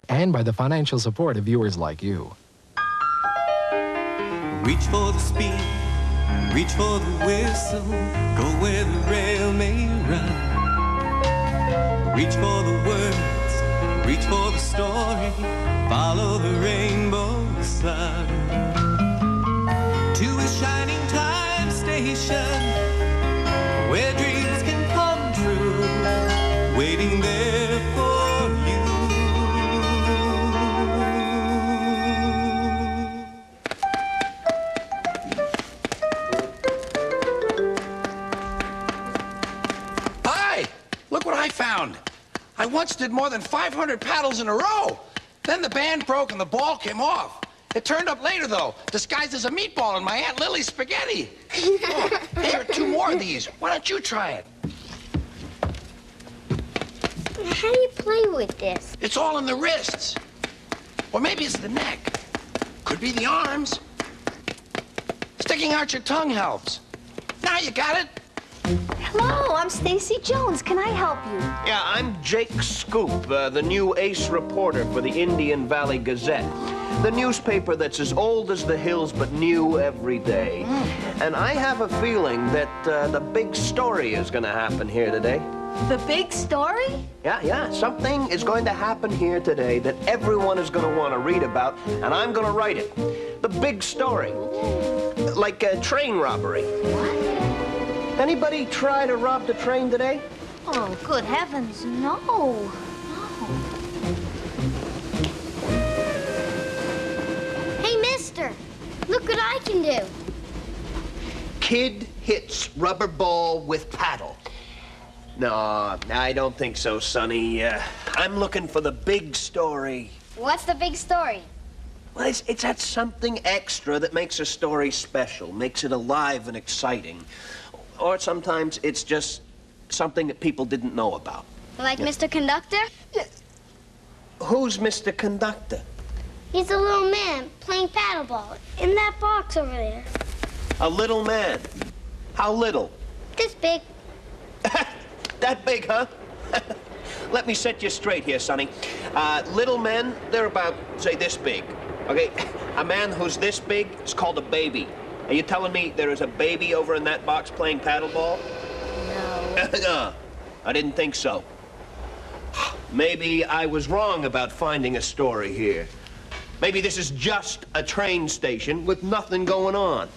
and by the financial support of viewers like you. Reach for the speed, reach for the whistle, go where the rail may run. Reach for the words, reach for the story, follow the rainbow sun. To a shining time station, where dreams can come true, waiting there for you. Hi! Look what I found. I once did more than 500 paddles in a row. Then the band broke and the ball came off. It turned up later, though, disguised as a meatball in my Aunt Lily's spaghetti. Oh, here are 2 more of these. Why don't you try it? How do you play with this? It's all in the wrists. Or maybe it's the neck. Could be the arms. Sticking out your tongue helps. Now you got it. Hello, I'm Stacy Jones. Can I help you? Yeah, I'm Jake Scoop, the new ace reporter for the Indian Valley Gazette. The newspaper that's as old as the hills but new every day. And I have a feeling that the big story is going to happen here today. The big story? Yeah, something is going to happen here today that everyone is going to want to read about, and I'm going to write it. The big story. Like a train robbery. What? Anybody try to rob the train today? Oh, good heavens, no. Hey, mister, look what I can do. Kid hits rubber ball with paddle. No, I don't think so, Sonny. I'm looking for the big story. What's the big story? Well, it's that something extra that makes a story special, makes it alive and exciting. Or sometimes it's just something that people didn't know about. Like Mr. Conductor? Who's Mr. Conductor? He's a little man playing paddleball in that box over there. A little man. How little? This big. That big, huh? Let me set you straight here, Sonny. Little men, they're about, say, this big. Okay? A man who's this big is called a baby. Are you telling me there is a baby over in that box playing paddleball? No. I didn't think so. Maybe I was wrong about finding a story here. Maybe this is just a train station with nothing going on.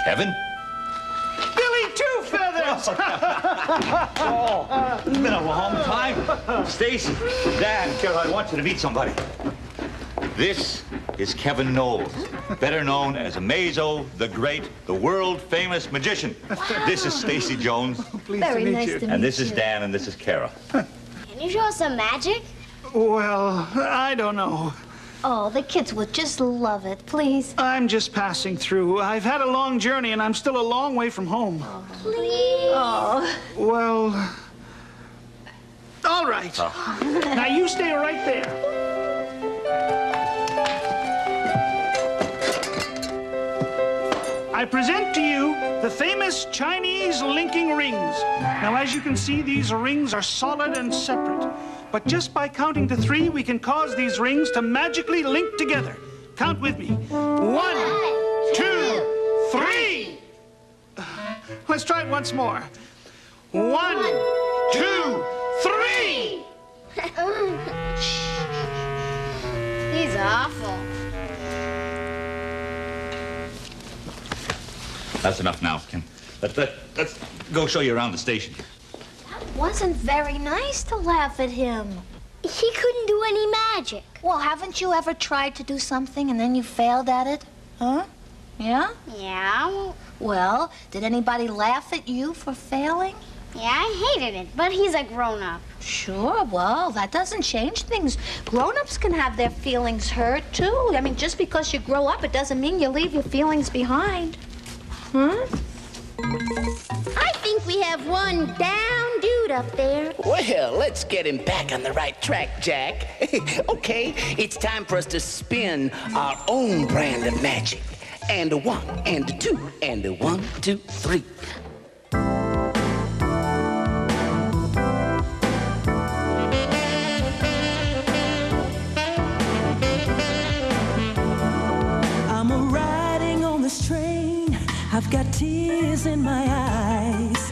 Kevin? Billy Two Feathers! Oh, it's been a long time. Stacy, Dad, Carol, I want you to meet somebody. This is Kevin Knowles, better known as Amazo, the great, the world-famous magician. Wow. This is Stacy Jones. Very nice to meet you. And this is Dan, and this is Kara. Can you show us some magic? Well, I don't know. Oh, the kids would just love it. Please. I'm just passing through. I've had a long journey, and I'm still a long way from home. Please. Oh. Well, all right. Now, you stay right there. I present to you the famous Chinese linking rings. Now, as you can see, these rings are solid and separate. But just by counting to 3, we can cause these rings to magically link together. Count with me. 1, 2, 3. Let's try it once more. 1, 2, 3. He's awful. That's enough now, Ken. Let's go show you around the station. That wasn't very nice to laugh at him. He couldn't do any magic. Well, haven't you ever tried to do something and then you failed at it? Huh? Yeah? Yeah. Well, did anybody laugh at you for failing? Yeah, I hated it, but he's a grown-up. Sure, well, that doesn't change things. Grown-ups can have their feelings hurt, too. I mean, just because you grow up, it doesn't mean you leave your feelings behind. Huh? I think we have one down dude up there. Well, let's get him back on the right track, Jack. Okay, it's time for us to spin our own brand of magic. And a 1, and a 2, and a 1, 2, 3. I've got tears in my eyes,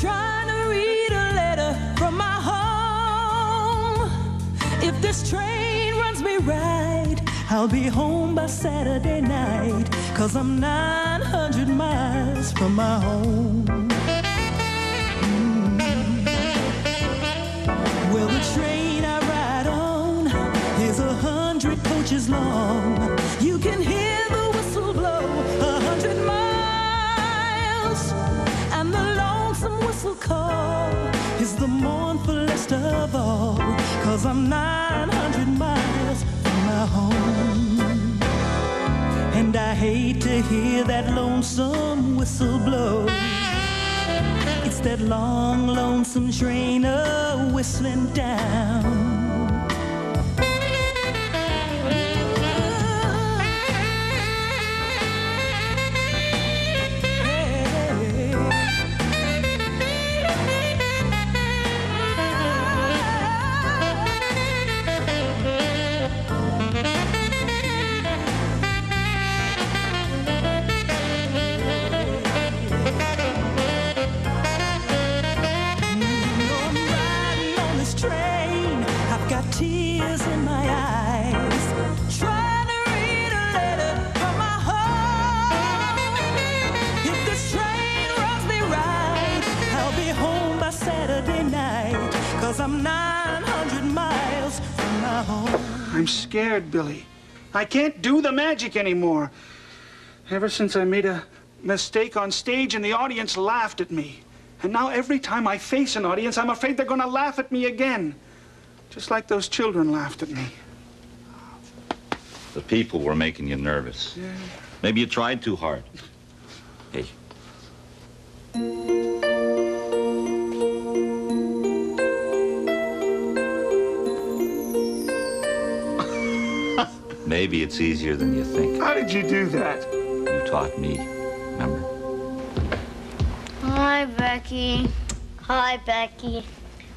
trying to read a letter from my home. If this train runs me right, I'll be home by Saturday night, 'cause I'm 900 miles from my home. Well, the train I ride on is 100 coaches long. You can hear the whistle blow 100 miles, and the lonesome whistle call is the mournfulest of all, 'cause I'm 900 miles from my home. And I hate to hear that lonesome whistle blow. It's that long, lonesome train whistling down. Tears in my eyes, trying to read a letter from my home. If this train runs me right, I'll be home by Saturday night, 'cause I'm 900 miles from my home. I'm scared, Billy. I can't do the magic anymore. Ever since I made a mistake on stage and the audience laughed at me. And now every time I face an audience, I'm afraid they're going to laugh at me again. Just like those children laughed at me. The people were making you nervous. Yeah. Maybe you tried too hard. Hey. Maybe it's easier than you think. How did you do that? You taught me, remember? Hi, Becky. Hi, Becky.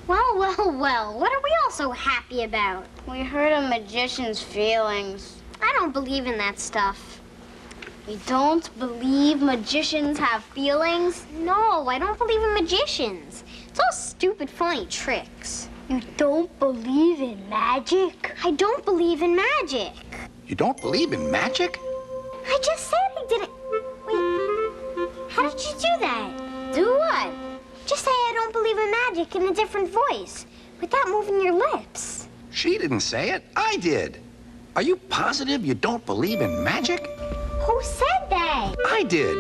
Well, well, well, what are we all so happy about? We hurt a magician's feelings. I don't believe in that stuff. You don't believe magicians have feelings? No, I don't believe in magicians. It's all stupid, phony tricks. You don't believe in magic? I don't believe in magic. You don't believe in magic? I just said I didn't. Wait, how did you do that? Do what? Just say I don't believe in magic in a different voice, without moving your lips. She didn't say it. I did. Are you positive you don't believe in magic? Who said that? I did.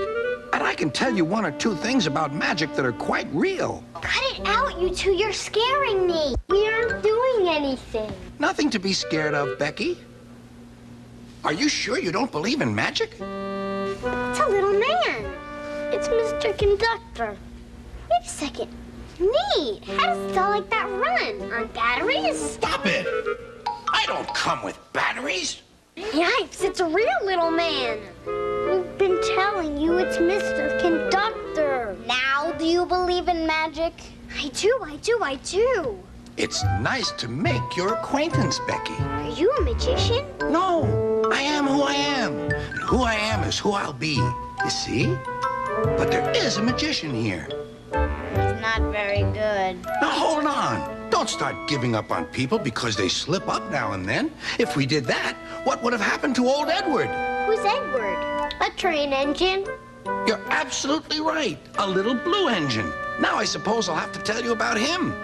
And I can tell you one or two things about magic that are quite real. Cut it out, you two. You're scaring me. We aren't doing anything. Nothing to be scared of, Becky. Are you sure you don't believe in magic? It's a little man. It's Mr. Conductor. Wait a second. Neat. How does a doll like that run? On batteries? Stop it! I don't come with batteries. Yipes, it's a real little man. We've been telling you it's Mr. Conductor. Now, do you believe in magic? I do. It's nice to make your acquaintance, Becky. Are you a magician? No, I am who I am. And who I am is who I'll be. You see? But there is a magician here. He's not very good. Now, hold on. Don't start giving up on people because they slip up now and then. If we did that, what would have happened to old Edward? Who's Edward? A train engine. You're absolutely right. A little blue engine. Now I suppose I'll have to tell you about him.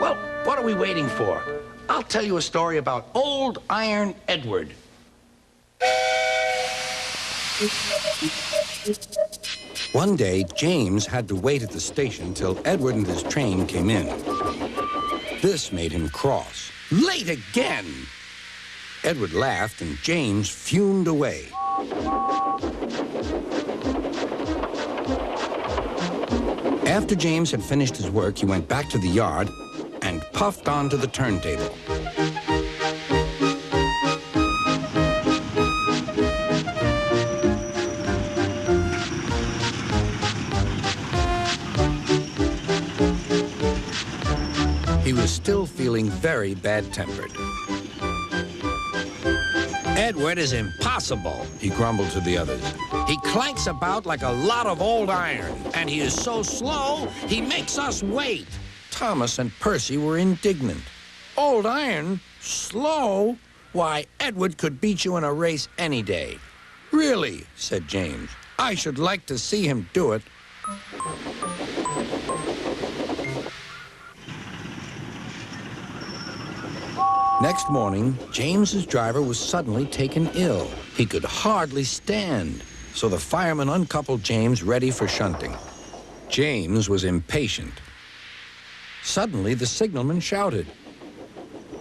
Well, what are we waiting for? I'll tell you a story about old Iron Edward. One day, James had to wait at the station till Edward and his train came in. This made him cross. Late again! Edward laughed and James fumed away. After James had finished his work, he went back to the yard and puffed onto the turntable. He was still feeling very bad-tempered. Edward is impossible, he grumbled to the others. He clanks about like a lot of old iron, and he is so slow, he makes us wait. Thomas and Percy were indignant. Old iron? Slow? Why, Edward could beat you in a race any day. Really, said James. I should like to see him do it. Next morning, James's driver was suddenly taken ill. He could hardly stand, so the fireman uncoupled James ready for shunting. James was impatient. Suddenly, the signalman shouted.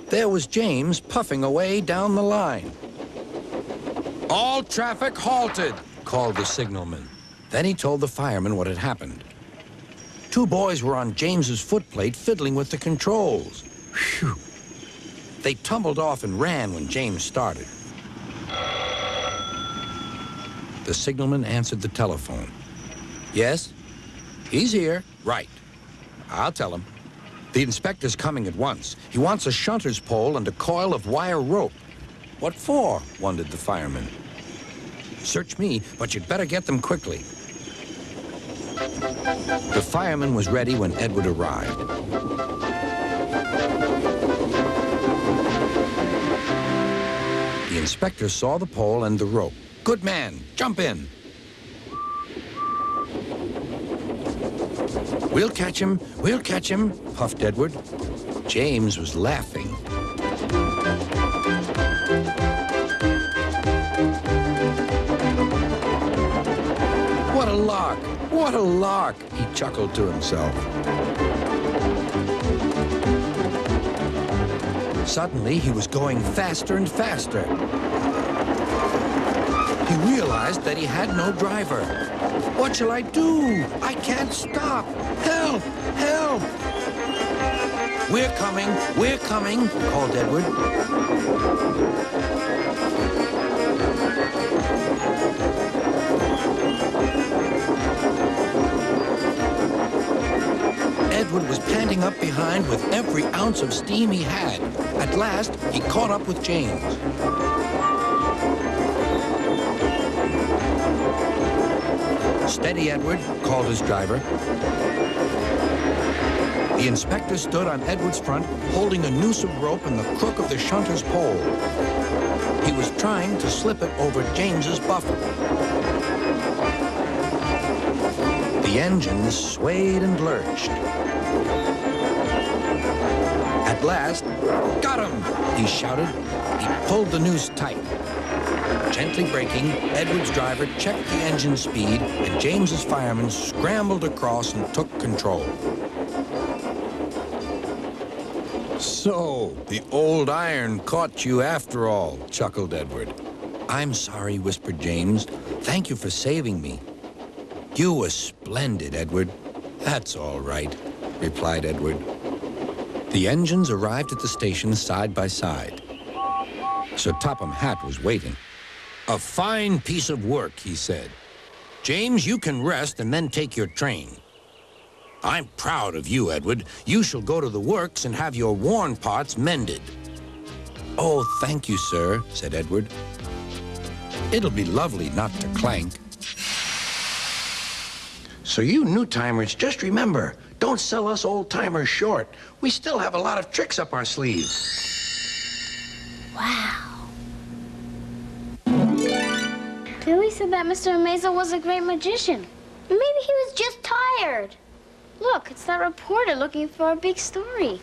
There was James puffing away down the line. All traffic halted, called the signalman. Then he told the fireman what had happened. Two boys were on James's footplate fiddling with the controls. Phew. They tumbled off and ran when James started. The signalman answered the telephone. Yes? He's here. Right. I'll tell him. The inspector's coming at once. He wants a shunter's pole and a coil of wire rope. What for? Wondered the fireman. Search me, but you'd better get them quickly. The fireman was ready when Edward arrived. The inspector saw the pole and the rope. Good man, jump in. We'll catch him, puffed Edward. James was laughing. What a lark, what a lark, he chuckled to himself. Suddenly, he was going faster and faster. He realized that he had no driver. What shall I do? I can't stop. Help! Help! We're coming, called Edward. Edward was panting up behind with every ounce of steam he had. At last, he caught up with James. Steady, Edward, called his driver. The inspector stood on Edward's front, holding a noose of rope in the crook of the shunter's pole. He was trying to slip it over James's buffer. The engines swayed and lurched. At last, got him, he shouted. He pulled the noose tight. Gently braking, Edward's driver checked the engine speed, and James's fireman scrambled across and took control. So, the old iron caught you after all, chuckled Edward. I'm sorry, whispered James. Thank you for saving me. You were splendid, Edward. That's all right, replied Edward. The engines arrived at the station side by side. Sir Topham Hatt was waiting. A fine piece of work, he said. James, you can rest and then take your train. I'm proud of you, Edward. You shall go to the works and have your worn parts mended. Oh, thank you, sir, said Edward. It'll be lovely not to clank. So you new-timers, just remember, don't sell us old-timers short. We still have a lot of tricks up our sleeves. Wow. Billy said that Mr. Amazo was a great magician. Maybe he was just tired. Look, it's that reporter looking for a big story.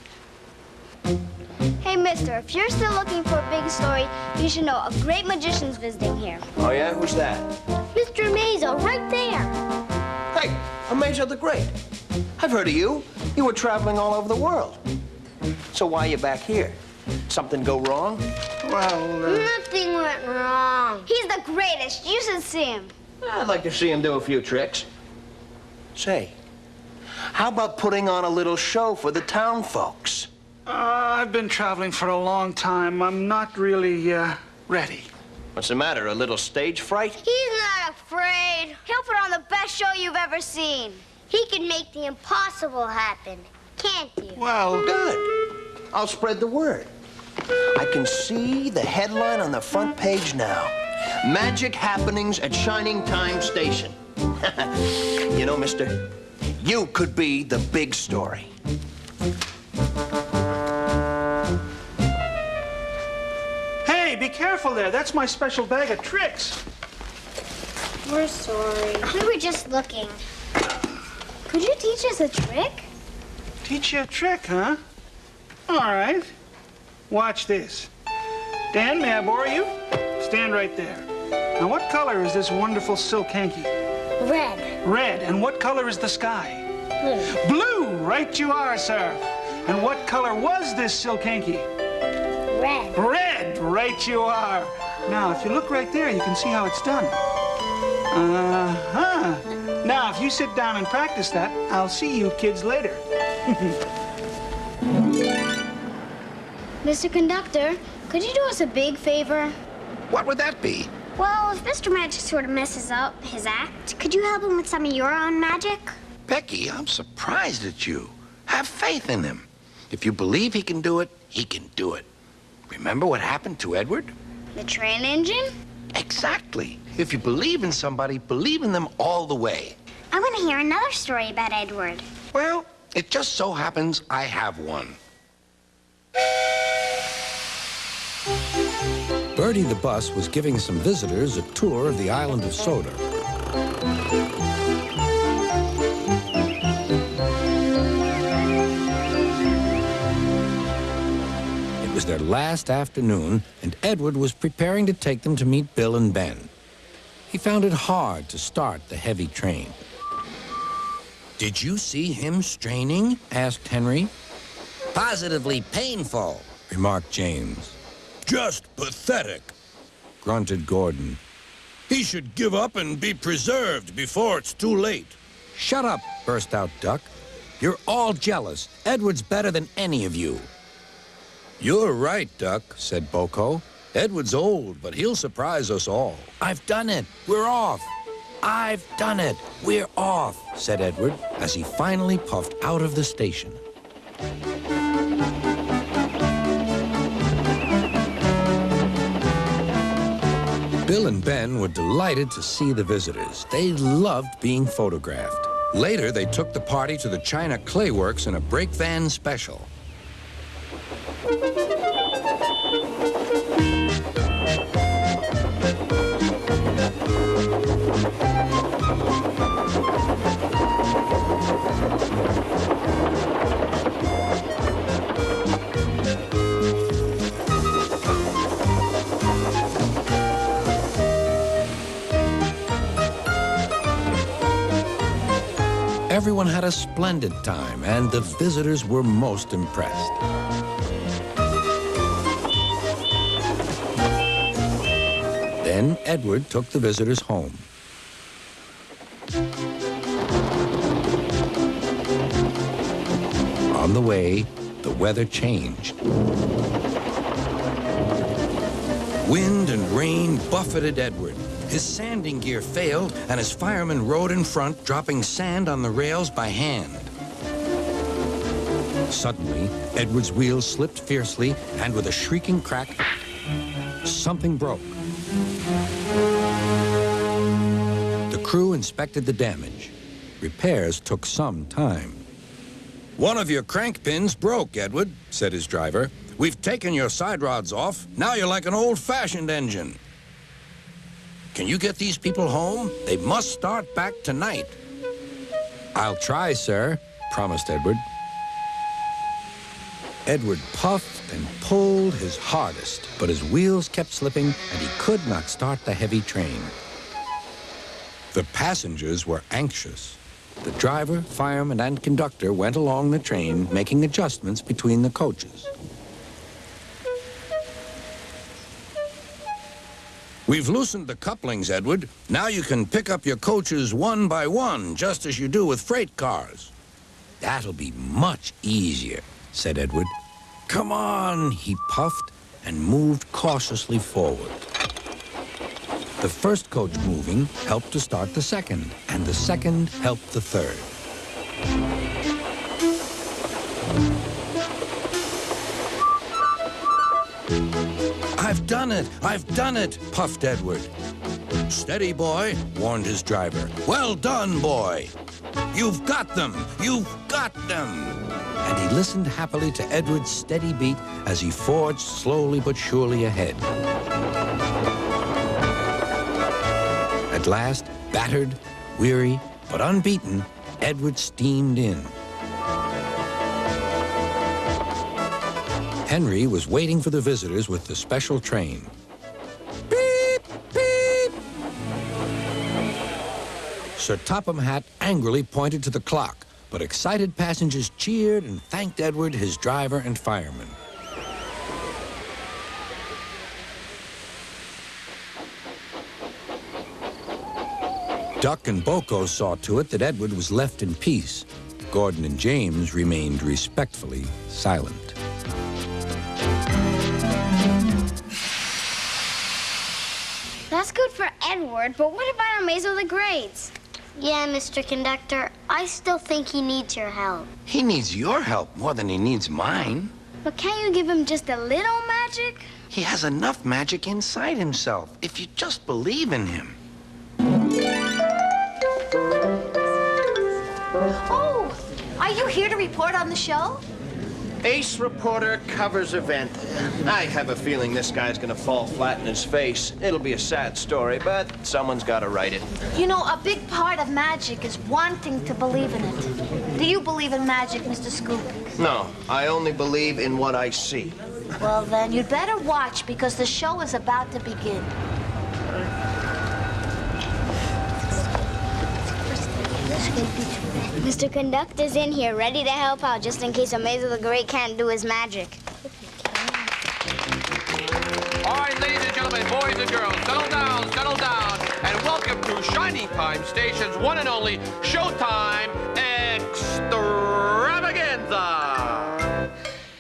Hey, mister, if you're still looking for a big story, you should know a great magician's visiting here. Oh, yeah? Who's that? Mr. Amazo, right there. Hey, Amazo the Great. I've heard of you. You were traveling all over the world. So why are you back here? Something go wrong? Well, Nothing went wrong. He's the greatest. You should see him. I'd like to see him do a few tricks. Say, how about putting on a little show for the town folks? I've been traveling for a long time. I'm not really, ready. What's the matter, a little stage fright? He's not afraid. He'll put on the best show you've ever seen. He can make the impossible happen, can't you? Well, Good. I'll spread the word. I can see the headline on the front page now. Magic happenings at Shining Time Station. You know, mister, you could be the big story. Hey, be careful there. That's my special bag of tricks. We're sorry. We were just looking. Could you teach us a trick? Teach you a trick, huh? All right. Watch this. Dan, may I borrow you? Stand right there. Now, what color is this wonderful silk hanky? Red. Red. And what color is the sky? Blue. Blue! Right you are, sir. And what color was this silk hanky? Red. Red! Right you are. Now, if you look right there, you can see how it's done. Uh-huh. Now, if you sit down and practice that, I'll see you kids later. Mr. Conductor, could you do us a big favor? What would that be? Well, if Mr. Magic sort of messes up his act, could you help him with some of your own magic? Becky, I'm surprised at you. Have faith in him. If you believe he can do it, he can do it. Remember what happened to Edward? The train engine? Exactly. If you believe in somebody, believe in them all the way. I want to hear another story about Edward. Well, it just so happens I have one. Bertie the bus was giving some visitors a tour of the island of Soda. It was their last afternoon, and Edward was preparing to take them to meet Bill and Ben. He found it hard to start the heavy train. "Did you see him straining?" asked Henry. Positively painful, remarked James. "Just pathetic," grunted Gordon. "He should give up and be preserved before it's too late." "Shut up," burst out Duck. "You're all jealous. Edward's better than any of you." "You're right, Duck," said Boko. "Edward's old, but he'll surprise us all." "I've done it. We're off." "I've done it. We're off," said Edward as he finally puffed out of the station. Bill and Ben were delighted to see the visitors. They loved being photographed. Later, they took the party to the China Clay Works in a brake van special. Everyone had a splendid time, and the visitors were most impressed. Then Edward took the visitors home. On the way, the weather changed. Wind and rain buffeted Edward. His sanding gear failed, and his fireman rode in front, dropping sand on the rails by hand. Suddenly, Edward's wheels slipped fiercely, and with a shrieking crack, something broke. The crew inspected the damage. Repairs took some time. "One of your crank pins broke, Edward," said his driver. "We've taken your side rods off. Now you're like an old-fashioned engine. Can you get these people home? They must start back tonight." "I'll try, sir," promised Edward. Edward puffed and pulled his hardest, but his wheels kept slipping, and he could not start the heavy train. The passengers were anxious. The driver, fireman, and conductor went along the train, making adjustments between the coaches. "We've loosened the couplings, Edward. Now you can pick up your coaches one by one, just as you do with freight cars." "That'll be much easier," said Edward. "Come on," he puffed and moved cautiously forward. The first coach moving helped to start the second, and the second helped the third. I've done it! I've done it! Puffed Edward. Steady, boy, warned his driver. Well done, boy. You've got them! You've got them! And he listened happily to Edward's steady beat as he forged slowly but surely ahead. At last, battered, weary, but unbeaten, Edward steamed in. Henry was waiting for the visitors with the special train. Beep, beep! Sir Topham Hatt angrily pointed to the clock, but excited passengers cheered and thanked Edward, his driver and fireman. Duck and Boko saw to it that Edward was left in peace. Gordon and James remained respectfully silent. That's good for Edward, but what about Amazo the Great? Yeah, Mr. Conductor, I still think he needs your help. He needs your help more than he needs mine. But can't you give him just a little magic? He has enough magic inside himself, if you just believe in him. Oh, are you here to report on the show? Ace reporter covers event. I have a feeling this guy's gonna fall flat in his face. It'll be a sad story, but someone's gotta write it. You know, a big part of magic is wanting to believe in it. Do you believe in magic, Mr. Scoop? No, I only believe in what I see. Well, then, you'd better watch, because the show is about to begin. Mr. Conductor's in here, ready to help out, just in case Amazo the Great can't do his magic. All right, ladies and gentlemen, boys and girls, settle down, and welcome to Shining Time Station's one and only Showtime Extravaganza.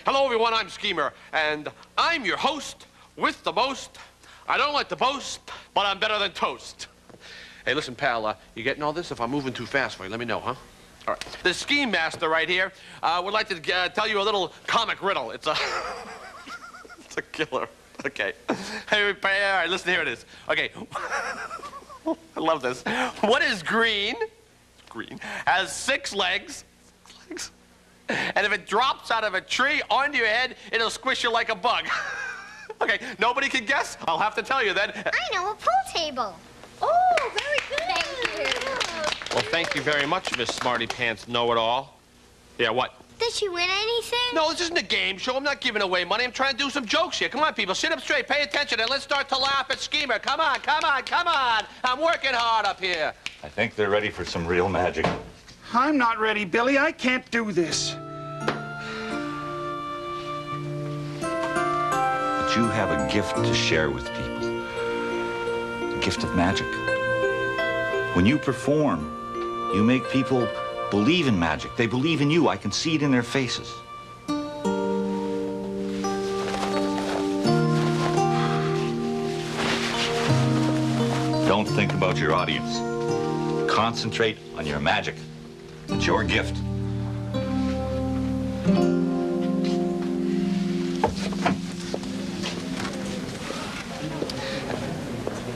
Hello, everyone, I'm Schemer, and I'm your host with the most. I don't like to boast, but I'm better than toast. Hey, listen, pal, you getting all this? If I'm moving too fast for you, let me know, huh? All right. The Scheme Master right here would like to tell you a little comic riddle. It's a... it's a killer. Okay. Hey, all right, listen, here it is. Okay. I love this. What is green? Green. Has 6 legs. And if it drops out of a tree onto your head, it'll squish you like a bug. Okay, nobody can guess? I'll have to tell you then. I know, a pool table. Oh, very good. Thank you. Well, thank you very much, Miss Smarty Pants Know-It-All. Yeah, what? Did she win anything? No, this isn't a game show. I'm not giving away money. I'm trying to do some jokes here. Come on, people. Sit up straight. Pay attention, and let's start to laugh at Schemer. Come on, come on, come on. I'm working hard up here. I think they're ready for some real magic. I'm not ready, Billy. I can't do this. But you have a gift to share with people. The gift of magic. When you perform, you make people believe in magic. They believe in you. I can see it in their faces. Don't think about your audience. Concentrate on your magic. It's your gift.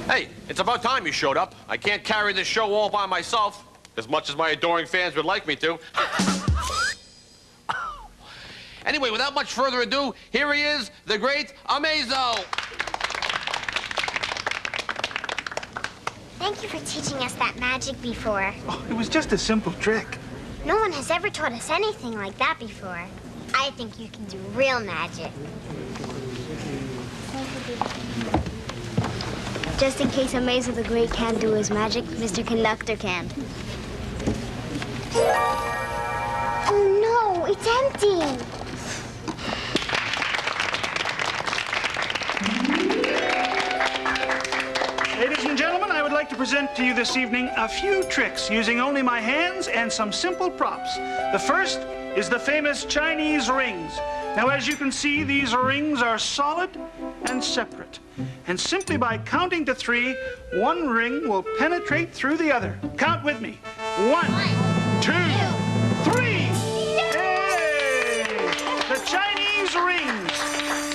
Hey, it's about time you showed up. I can't carry this show all by myself, as much as my adoring fans would like me to. Anyway, without much further ado, here he is, the great Amazo. Thank you for teaching us that magic before. Oh, it was just a simple trick. No one has ever taught us anything like that before. I think you can do real magic. Just in case Amazo the Great can't do his magic, Mr. Conductor can. Oh no, it's empty. Ladies and gentlemen, I would like to present to you this evening a few tricks using only my hands and some simple props. The first is the famous Chinese rings. Now, as you can see, these rings are solid and separate. And simply by counting to 3, one ring will penetrate through the other. Count with me. 1, 2, 3. Hey! The Chinese rings.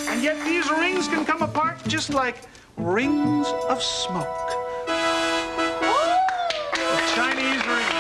And yet these rings can come apart just like rings of smoke. The Chinese rings.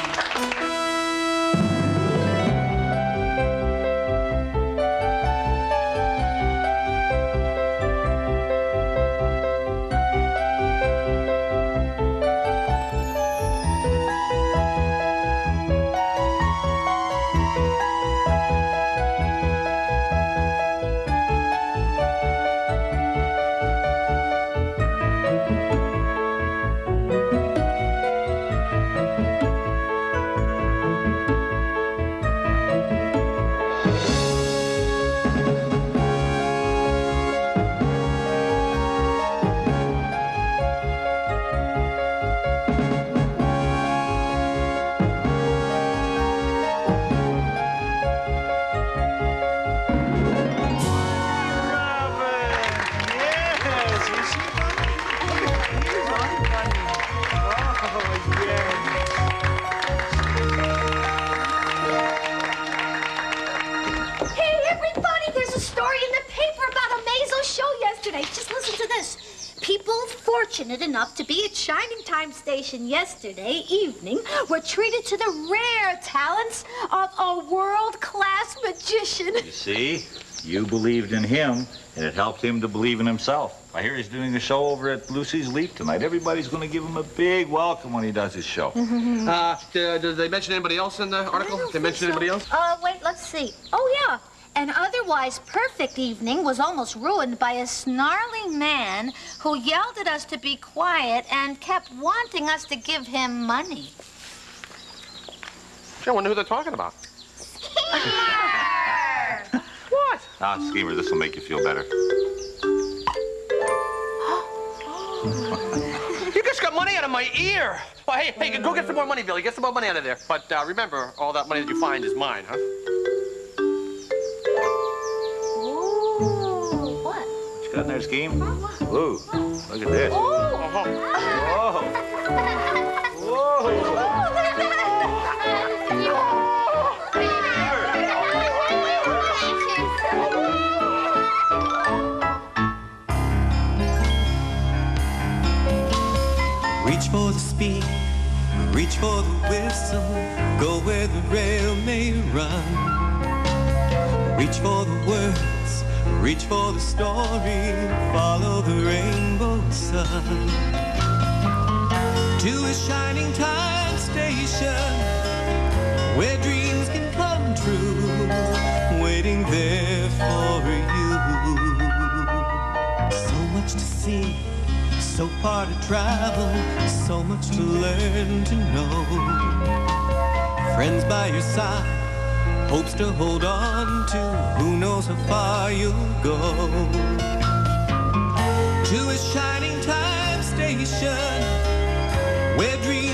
Just listen to this. People fortunate enough to be at Shining Time Station yesterday evening were treated to the rare talents of a world-class magician. You see, you believed in him, and it helped him to believe in himself. I hear he's doing a show over at Lucy's Leap tonight. Everybody's going to give him a big welcome when he does his show. Did they mention anybody else in the article? Did they mention anybody else? Wait, let's see. Oh, yeah. An otherwise perfect evening was almost ruined by a snarly man who yelled at us to be quiet and kept wanting us to give him money. Gee, I wonder who they're talking about. Schemer! What? Ah, Schemer, this will make you feel better. You just got money out of my ear. Well, hey, go get some more money, Billy. Get some more money out of there. But remember, all that money that you find is mine, huh? Got in there, Scheme? Ooh, look at this. Oh. Whoa. Whoa. Reach for the speed, reach for the whistle, go where the rail may run. Reach for the words, reach for the story, follow the rainbow sun. To a shining time station, where dreams can come true, waiting there for you. So much to see, so far to travel, so much to learn to know. Friends by your side, hopes to hold on to, who knows how far you'll go. To a shining time station, where dreams